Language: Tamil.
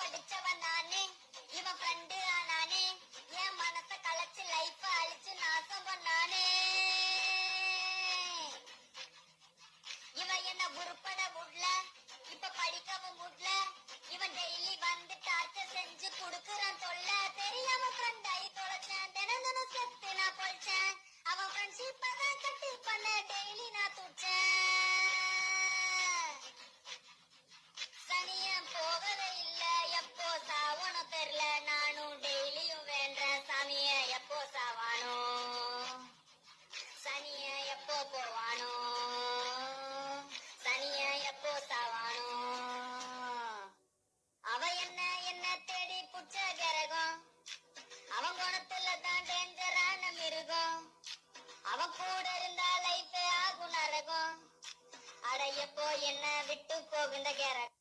படிச்சவன் நானே, இவன் ஃப்ரெண்டு ஆனானே, என் மனச கலைச்சு லைஃப அழிச்சு நாசம் பண்ணானே. இவன் என்ன உருப்பட முட்ல, இப்ப படிக்கவும் முட்ல, இவன் டெய்லி வந்து டார்ச்சர் செஞ்சு குடுக்குறான் தொல்ல. தெரியாம ஃப்ரெண்ட் ஆகி தொலைச்சேன், தினம் தினம் செத்து நான் பொழிச்சேன். அவன் ஃப்ரெண்ட்ஷிப்பை தான் கட்டி பண்ண டெய்லி நான் துடிச்சேன். சனியன் போகவே இல்ல, எப்போ சாவணும் தெரியல. நானும் டெய்லியும் வேண்டேன் சாமிய, எப்போ சாவானோ, சனிய எப்போ போவானோ, சனிய எப்போ சாவானோ. அவ என்ன என்ன தேடி புடிச்ச கரகம், அவன் குணத்துல தான் டேஞ்சரான மிருகம். அவன் கூட இருந்தா லைஃப் ஆகும் நரகம். அட எப்போ என்ன விட்டு போகுந்த கரகம்.